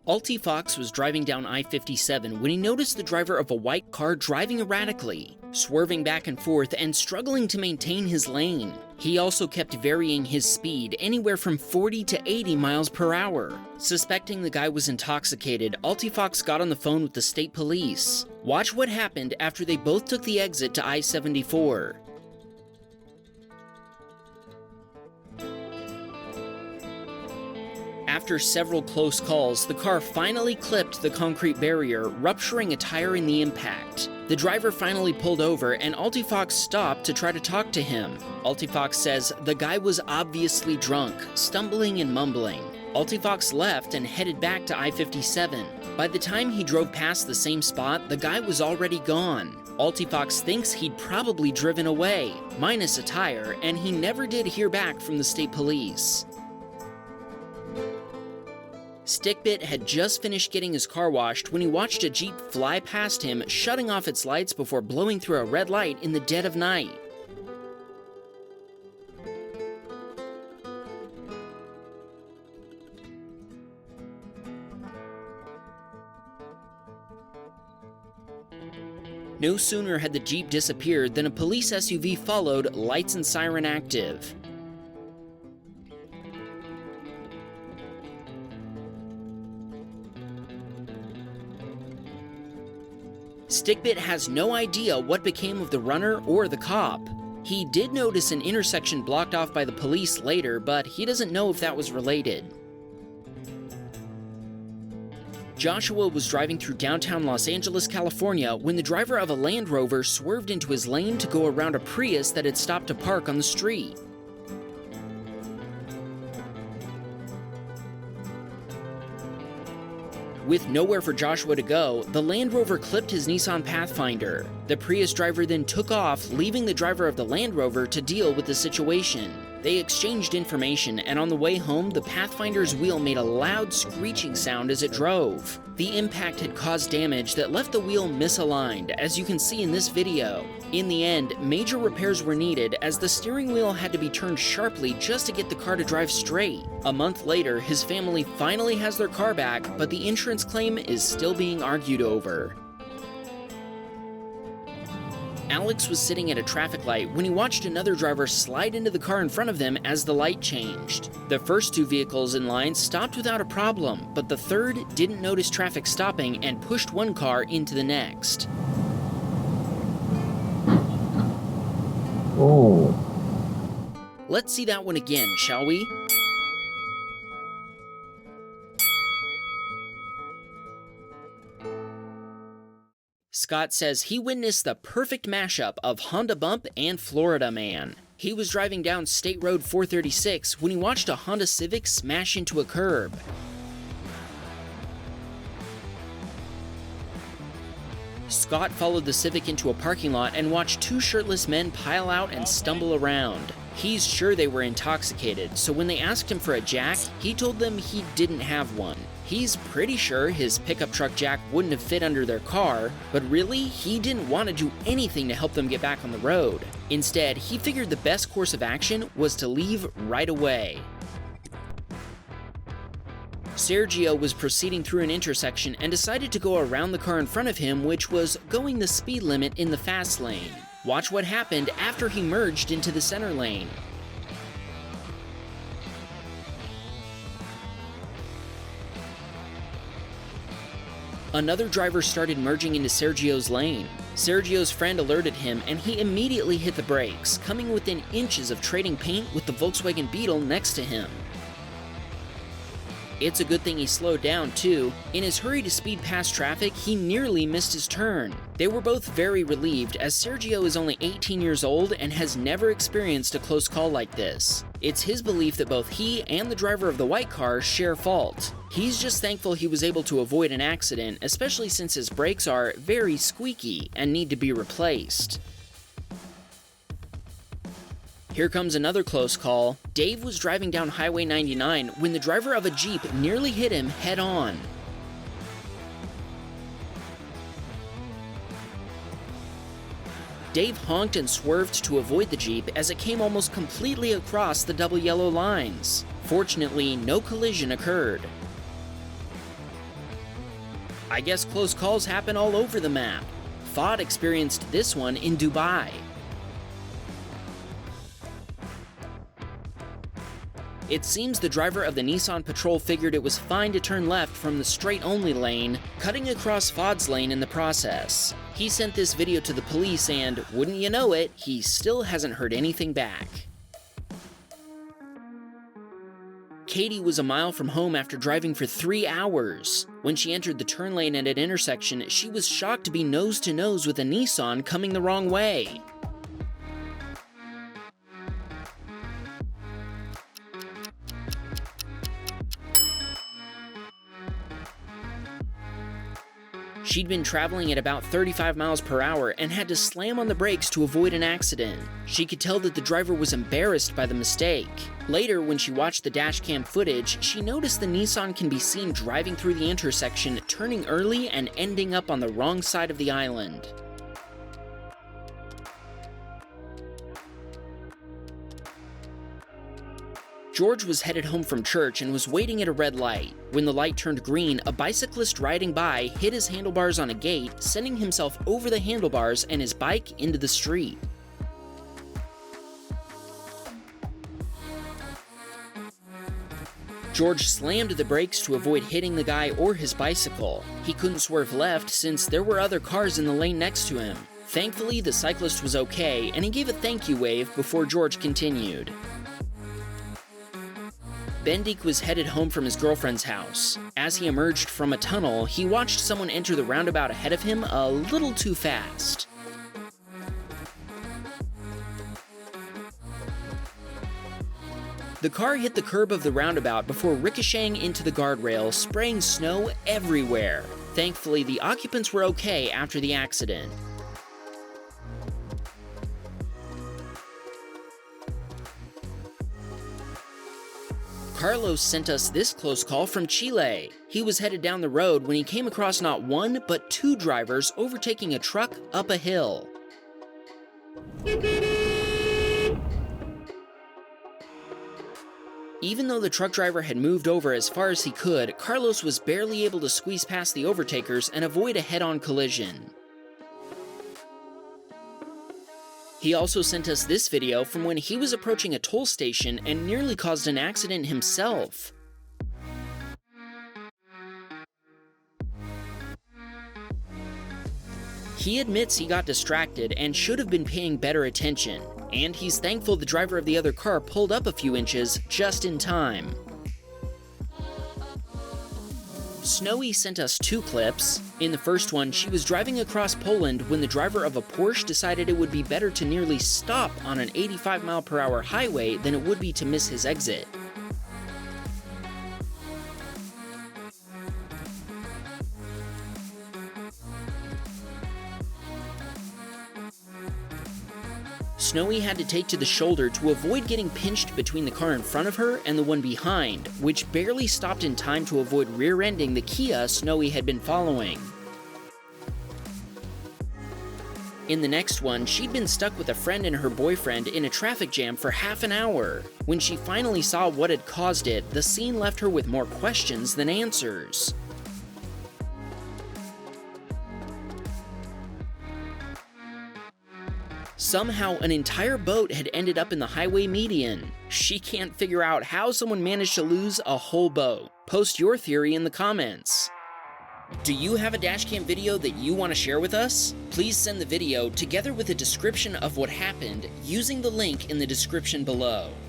Alti Fox was driving down I-57 when he noticed the driver of a white car driving erratically, swerving back and forth and struggling to maintain his lane. He also kept varying his speed anywhere from 40 to 80 miles per hour. Suspecting the guy was intoxicated, Alti Fox got on the phone with the state police. Watch what happened after they both took the exit to I-74. After several close calls, the car finally clipped the concrete barrier, rupturing a tire in the impact. The driver finally pulled over, and Alti Fox stopped to try to talk to him. Alti Fox says the guy was obviously drunk, stumbling and mumbling. Alti Fox left and headed back to I-57. By the time he drove past the same spot, the guy was already gone. Alti Fox thinks he'd probably driven away, minus a tire, and he never did hear back from the state police. Stickbit had just finished getting his car washed when he watched a Jeep fly past him, shutting off its lights before blowing through a red light in the dead of night. No sooner had the Jeep disappeared than a police SUV followed, lights and siren active. Stickbit has no idea what became of the runner or the cop. He did notice an intersection blocked off by the police later, but he doesn't know if that was related. Joshua was driving through downtown Los Angeles, California, when the driver of a Land Rover swerved into his lane to go around a Prius that had stopped to park on the street. With nowhere for Joshua to go, the Land Rover clipped his Nissan Pathfinder. The Prius driver then took off, leaving the driver of the Land Rover to deal with the situation. They exchanged information, and on the way home, the Pathfinder's wheel made a loud screeching sound as it drove. The impact had caused damage that left the wheel misaligned, as you can see in this video. In the end, major repairs were needed as the steering wheel had to be turned sharply just to get the car to drive straight. A month later, his family finally has their car back, but the insurance claim is still being argued over. Alex was sitting at a traffic light when he watched another driver slide into the car in front of them as the light changed. The first two vehicles in line stopped without a problem, but the third didn't notice traffic stopping and pushed one car into the next. Oh. Let's see that one again, shall we? Scott says he witnessed the perfect mashup of Honda Bump and Florida Man. He was driving down State Road 436 when he watched a Honda Civic smash into a curb. Scott followed the Civic into a parking lot and watched two shirtless men pile out and stumble around. He's sure they were intoxicated, so when they asked him for a jack, he told them he didn't have one. He's pretty sure his pickup truck jack wouldn't have fit under their car, but really, he didn't want to do anything to help them get back on the road. Instead, he figured the best course of action was to leave right away. Sergio was proceeding through an intersection and decided to go around the car in front of him, which was going the speed limit in the fast lane. Watch what happened after he merged into the center lane. Another driver started merging into Sergio's lane. Sergio's friend alerted him, and he immediately hit the brakes, coming within inches of trading paint with the Volkswagen Beetle next to him. It's a good thing he slowed down, too. In his hurry to speed past traffic, he nearly missed his turn. They were both very relieved, as Sergio is only 18 years old and has never experienced a close call like this. It's his belief that both he and the driver of the white car share fault. He's just thankful he was able to avoid an accident, especially since his brakes are very squeaky and need to be replaced. Here comes another close call. Dave was driving down Highway 99 when the driver of a Jeep nearly hit him head-on. Dave honked and swerved to avoid the Jeep as it came almost completely across the double yellow lines. Fortunately, no collision occurred. I guess close calls happen all over the map. Fod experienced this one in Dubai. It seems the driver of the Nissan Patrol figured it was fine to turn left from the straight-only lane, cutting across Fod's lane in the process. He sent this video to the police and, wouldn't you know it, he still hasn't heard anything back. Katie was a mile from home after driving for 3 hours. When she entered the turn lane at an intersection, she was shocked to be nose-to-nose with a Nissan coming the wrong way. She'd been traveling at about 35 miles per hour and had to slam on the brakes to avoid an accident. She could tell that the driver was embarrassed by the mistake. Later, when she watched the dashcam footage, she noticed the Nissan can be seen driving through the intersection, turning early and ending up on the wrong side of the island. George was headed home from church and was waiting at a red light. When the light turned green, a bicyclist riding by hit his handlebars on a gate, sending himself over the handlebars and his bike into the street. George slammed the brakes to avoid hitting the guy or his bicycle. He couldn't swerve left since there were other cars in the lane next to him. Thankfully, the cyclist was okay, and he gave a thank you wave before George continued. Bendik was headed home from his girlfriend's house. As he emerged from a tunnel, he watched someone enter the roundabout ahead of him a little too fast. The car hit the curb of the roundabout before ricocheting into the guardrail, spraying snow everywhere. Thankfully, the occupants were okay after the accident. Carlos sent us this close call from Chile. He was headed down the road when he came across not one, but two drivers overtaking a truck up a hill. Even though the truck driver had moved over as far as he could, Carlos was barely able to squeeze past the overtakers and avoid a head-on collision. He also sent us this video from when he was approaching a toll station and nearly caused an accident himself. He admits he got distracted and should have been paying better attention, and he's thankful the driver of the other car pulled up a few inches just in time. Snowy sent us two clips. In the first one, she was driving across Poland when the driver of a Porsche decided it would be better to nearly stop on an 85-mile-per-hour highway than it would be to miss his exit. Snowy had to take to the shoulder to avoid getting pinched between the car in front of her and the one behind, which barely stopped in time to avoid rear-ending the Kia Snowy had been following. In the next one, she'd been stuck with a friend and her boyfriend in a traffic jam for half an hour. When she finally saw what had caused it, the scene left her with more questions than answers. Somehow, an entire boat had ended up in the highway median. She can't figure out how someone managed to lose a whole boat. Post your theory in the comments. Do you have a dashcam video that you want to share with us? Please send the video together with a description of what happened using the link in the description below.